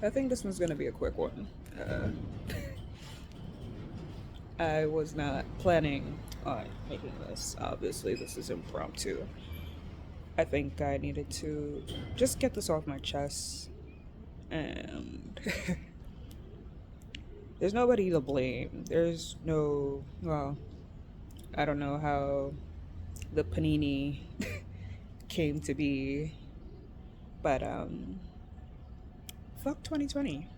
I think this one's gonna be a quick one. I was not planning on making this. Obviously, this is impromptu. I think I needed to just get this off my chest, and there's nobody to blame. There's no, well, I don't know how the panini came to be, but fuck 2020.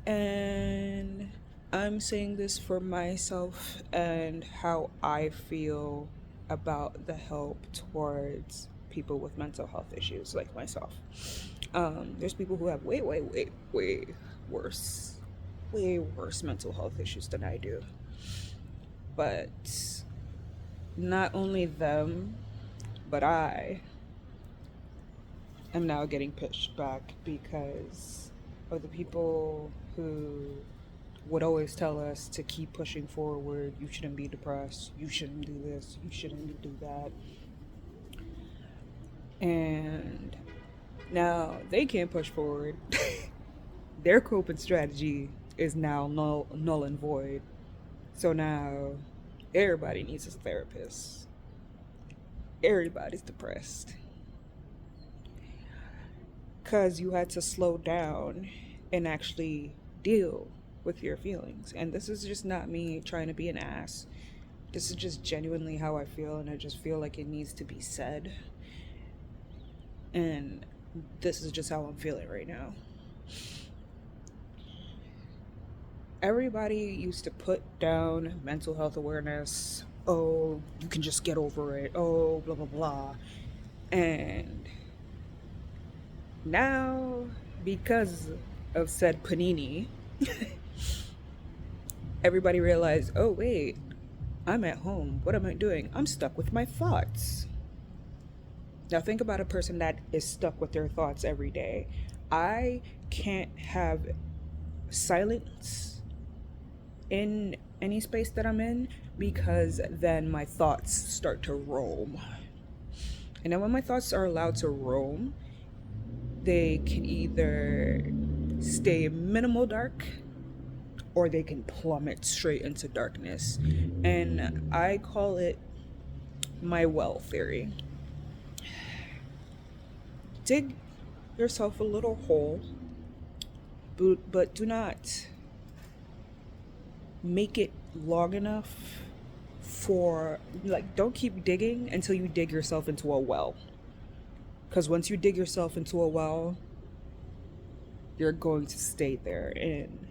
And I'm saying this for myself and how I feel about the help towards people with mental health issues like myself. There's people who have way worse, way worse mental health issues than I do. But not only them, but I am now getting pushed back because of the people who would always tell us to keep pushing forward. You shouldn't be depressed. You shouldn't do this. You shouldn't do that. And now they can't push forward. Their coping strategy is now null and void. So now everybody needs a therapist. Everybody's depressed. Because you had to slow down and actually deal with your feelings. And this is just not me trying to be an ass. This is just genuinely how I feel, and I just feel like it needs to be said. And this is just how I'm feeling right now. Everybody used to put down mental health awareness. Oh, you can just get over it. Oh, blah, blah, blah. And now, because of said panini, everybody realized, oh, wait, I'm at home. What am I doing? I'm stuck with my thoughts. Now, think about a person that is stuck with their thoughts every day. I can't have silence in any space that I'm in because then my thoughts start to roam. And then when my thoughts are allowed to roam, they can either stay minimal dark or they can plummet straight into darkness. And I call it my well theory. Dig yourself a little hole, but do not make it long enough for, like, don't keep digging until you dig yourself into a well. Because once you dig yourself into a well, you're going to stay there and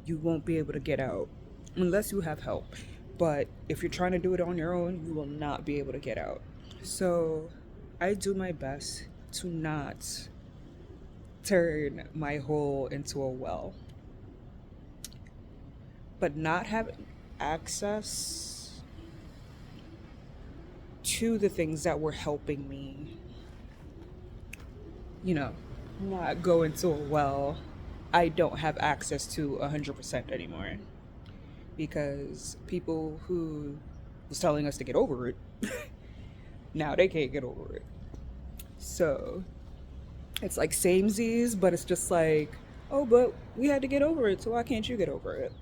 you won't be able to get out unless you have help. But if you're trying to do it on your own, you will not be able to get out. So I do my best to not turn my hole into a well. But not having access to the things that were helping me, not go into a well, I don't have access to 100% anymore. Because people who was telling us to get over it, now they can't get over it. So it's like samesies, but it's just like, oh, but we had to get over it, so why can't you get over it?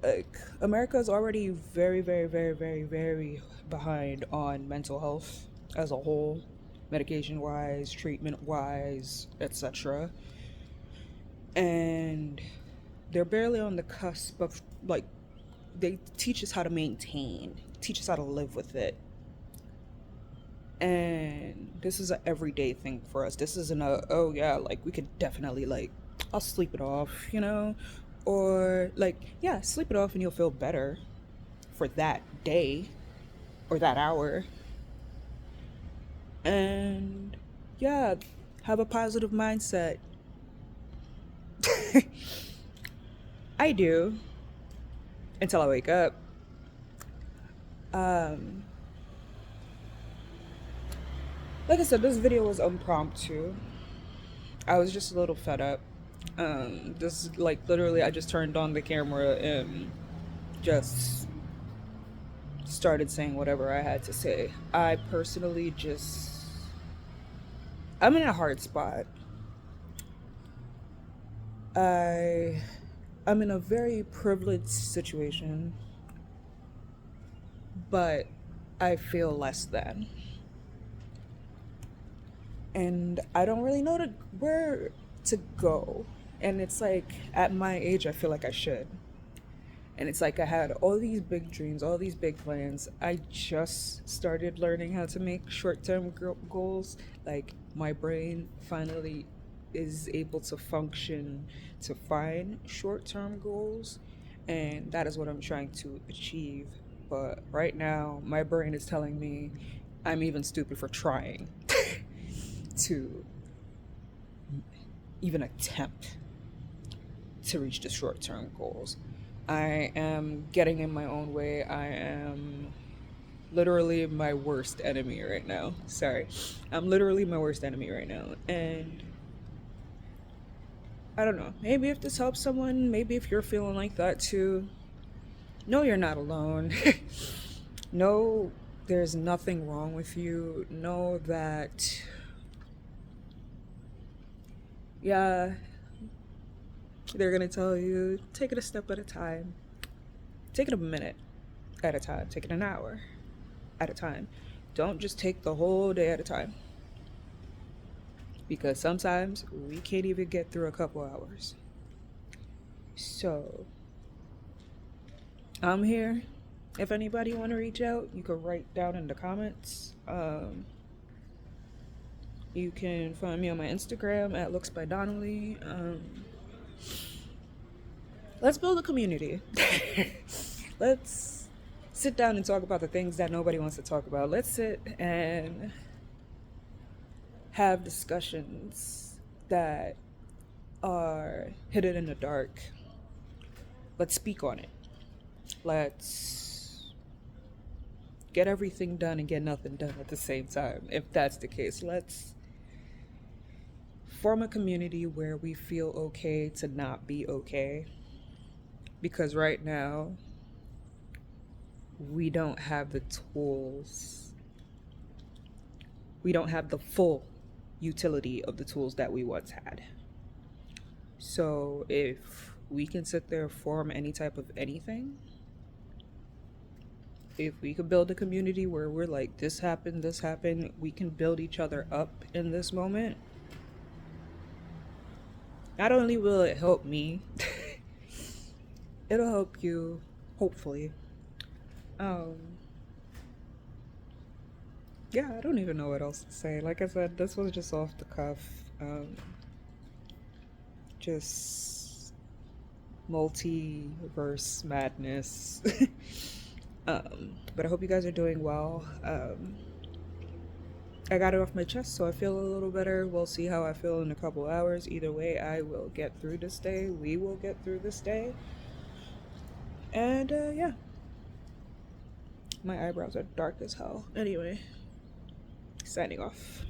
Like, America is already very, very, very, very, very behind on mental health as a whole, medication wise, treatment wise, etc. And they're barely on the cusp of, like, they teach us how to maintain, teach us how to live with it. And this is an everyday thing for us. This isn't a, oh yeah, like we could definitely, like, I'll sleep it off, or like, yeah, sleep it off and you'll feel better for that day or that hour. And yeah, have a positive mindset. I do until I wake up. Um, like I said, this video was impromptu. I was just a little fed up. This, like, literally, I just turned on the camera and just started saying whatever I had to say. I personally just I'm in a hard spot. I I'm in a very privileged situation, but I feel less than. And I don't really know where to go. And it's like at my age I feel like I should. And it's like I had all these big dreams, all these big plans. I just started learning how to make short-term goals. Like my brain finally is able to function to find short-term goals, and that is what I'm trying to achieve. But right now, my brain is telling me I'm even stupid for trying to even attempt to reach the short term goals. I am getting in my own way. I am literally my worst enemy right now. Sorry. I'm literally my worst enemy right now. And I don't know. Maybe if this helps someone, maybe if you're feeling like that too, no, you're not alone. No, there's nothing wrong with you. Know that, yeah, they're going to tell you take it a step at a time, take it a minute at a time, take it an hour at a time. Don't just take the whole day at a time, because sometimes we can't even get through a couple hours. So I'm here. If anybody want to reach out, you can write down in the comments. You can find me on my Instagram at looks by Donnelly. Let's build a community. Let's sit down and talk about the things that nobody wants to talk about. Let's sit and have discussions that are hidden in the dark. Let's speak on it. Let's get everything done and get nothing done at the same time. If that's the case, let's form a community where we feel okay to not be okay. Because right now, we don't have the tools. We don't have the full utility of the tools that we once had. So if we can sit there and form any type of anything, if we could build a community where we're like, this happened, we can build each other up in this moment. Not only will it help me, it'll help you, hopefully. Um, yeah, I don't even know what else to say. Like I said, this was just off the cuff. Just multiverse madness. But I hope you guys are doing well. I got it off my chest, so I feel a little better. We'll see how I feel in a couple hours. Either way, I will get through this day. We will get through this day. And yeah, my eyebrows are dark as hell. Anyway, signing off.